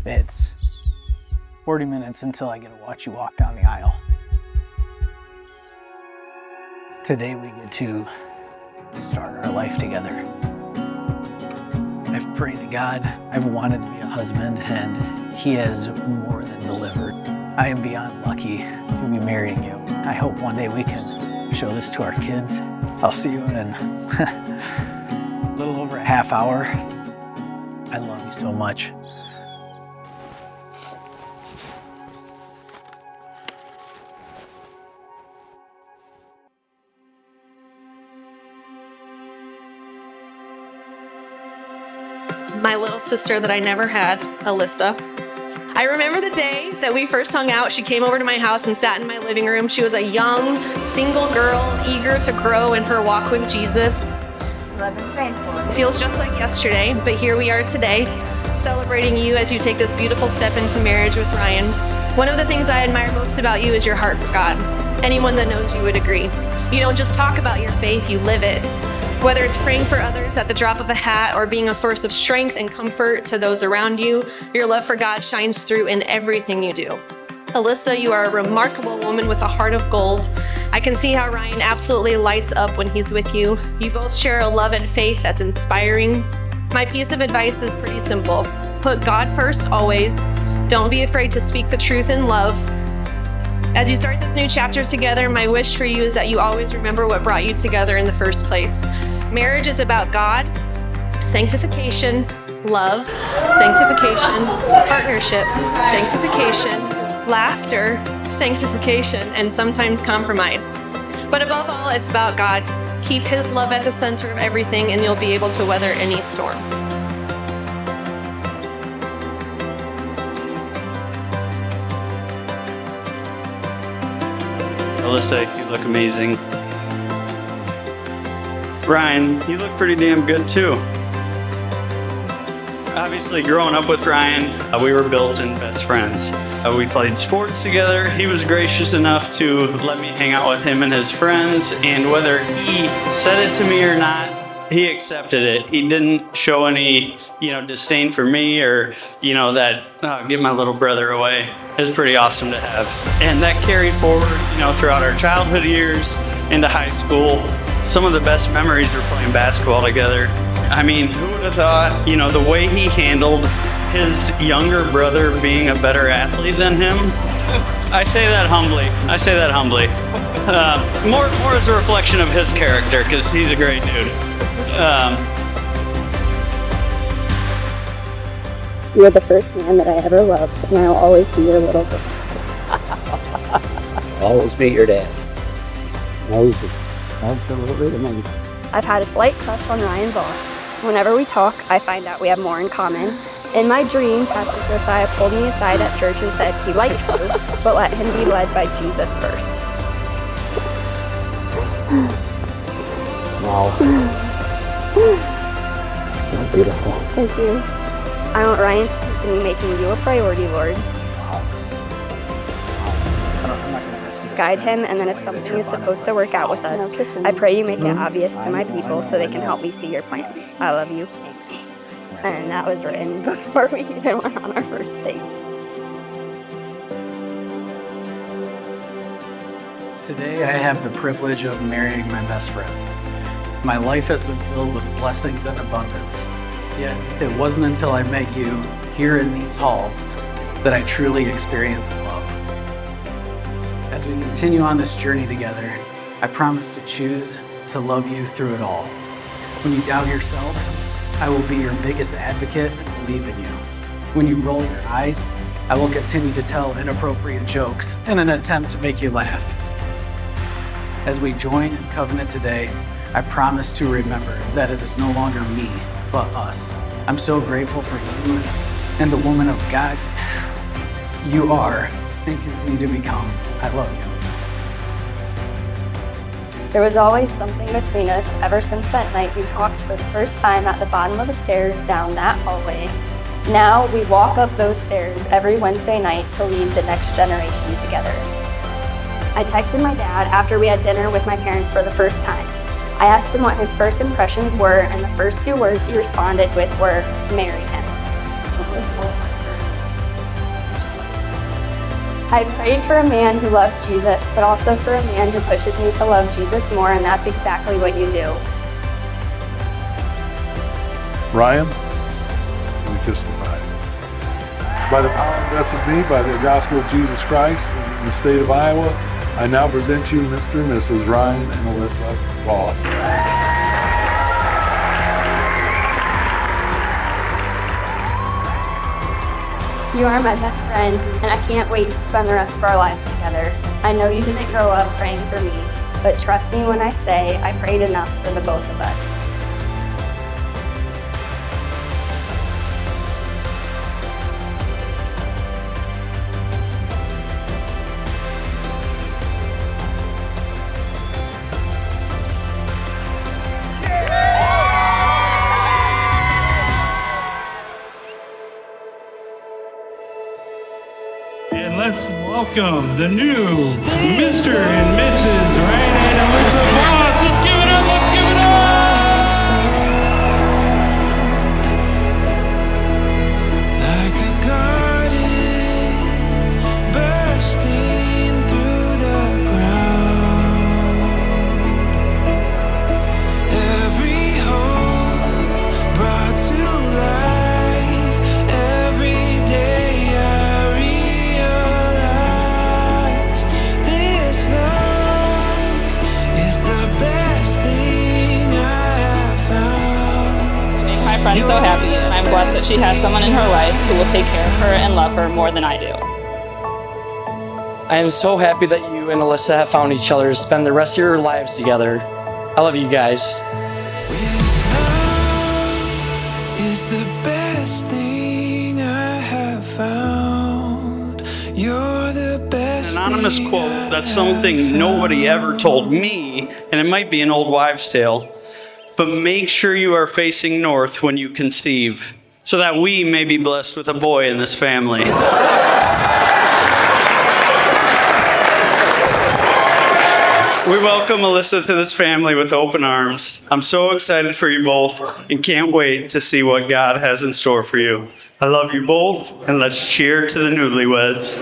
It's 40 minutes until I get to watch you walk down the aisle. Today we get to start our life together. I've prayed to God, I've wanted to be a husband, and He has more than delivered. I am beyond lucky to be marrying you. I hope one day we can show this to our kids. I'll see you in a little over a half hour. I love you so much. My little sister that I never had, Alyssa. I remember the day that we first hung out. She came over to my house and sat in my living room. She was a young, single girl, eager to grow in her walk with Jesus. It feels just like yesterday, but here we are today, celebrating you as you take this beautiful step into marriage with Ryan. One of the things I admire most about you is your heart for God. Anyone that knows you would agree. You don't just talk about your faith, you live it. Whether it's praying for others at the drop of a hat or being a source of strength and comfort to those around you, your love for God shines through in everything you do. Alyssa, you are a remarkable woman with a heart of gold. I can see how Ryan absolutely lights up when he's with you. You both share a love and faith that's inspiring. My piece of advice is pretty simple. Put God first always. Don't be afraid to speak the truth in love. As you start this new chapter together, my wish for you is that you always remember what brought you together in the first place. Marriage is about God, sanctification, love, sanctification, partnership, sanctification, laughter, sanctification, and sometimes compromise. But above all, it's about God. Keep His love at the center of everything, and you'll be able to weather any storm. Alyssa, you look amazing. Ryan, you look pretty damn good too. Obviously, growing up with Ryan, we were built-in best friends. We played sports together. He was gracious enough to let me hang out with him and his friends, and whether he said it to me or not, he accepted it. He didn't show any, disdain for me or, give my little brother away. It was pretty awesome to have. And that carried forward, throughout our childhood years into high school. Some of the best memories were playing basketball together. I mean, who would have thought, the way he handled his younger brother being a better athlete than him? I say that humbly. More as a reflection of his character, because he's a great dude. You're the first man that I ever loved, and I'll always be your little girl. Always be your dad. Absolutely amazing. I've had a slight crush on Ryan Voss. Whenever we talk, I find out we have more in common. In my dream, Pastor Josiah pulled me aside at church and said he liked you, but let him be led by Jesus first. Wow. That's beautiful. Thank you. I want Ryan to continue making you a priority, Lord. Guide him, and then if something is supposed to work out with us, I pray you make it obvious to my people so they can help me see your plan. I love you. And that was written before we even went on our first date. Today I have the privilege of marrying my best friend. My life has been filled with blessings and abundance. Yet it wasn't until I met you here in these halls that I truly experienced love. As we continue on this journey together, I promise to choose to love you through it all. When you doubt yourself, I will be your biggest advocate and believe in you. When you roll your eyes, I will continue to tell inappropriate jokes in an attempt to make you laugh. As we join in covenant today, I promise to remember that it is no longer me, but us. I'm so grateful for you and the woman of God you are and continue to become. I love you. There was always something between us ever since that night we talked for the first time at the bottom of the stairs down that hallway. Now we walk up those stairs every Wednesday night to lead the next generation together. I texted my dad after we had dinner with my parents for the first time. I asked him what his first impressions were, and the first 2 words he responded with were, "Marry him." I prayed for a man who loves Jesus, but also for a man who pushes me to love Jesus more, and that's exactly what you do. Ryan, we kiss the bride. By the power invested in me by the gospel of Jesus Christ in the state of Iowa, I now present you Mr. and Mrs. Ryan and Alyssa Voss. You are my best friend, and I can't wait to spend the rest of our lives together. I know you didn't grow up praying for me, but trust me when I say I prayed enough for the both of us. And let's welcome the new Mr. and Mrs. Ryan and Alyssa Voss. Let's give it up, let's give it up! Like a garden bursting through the ground. Every hope brought to life. Every day I realize this love is the best thing I have found. Make my friend so happy, and I'm blessed that she has someone in her life who will take care of her and love her more than I do. I am so happy that you and Alyssa have found each other to spend the rest of your lives together. I love you guys. This love is the best thing I have found. You're the best. An anonymous thing quote I that's have something nobody found. ever told me, and it might be an old wives' tale, but make sure you are facing north when you conceive, so that we may be blessed with a boy in this family. We welcome Alyssa to this family with open arms. I'm so excited for you both and can't wait to see what God has in store for you. I love you both, and let's cheer to the newlyweds.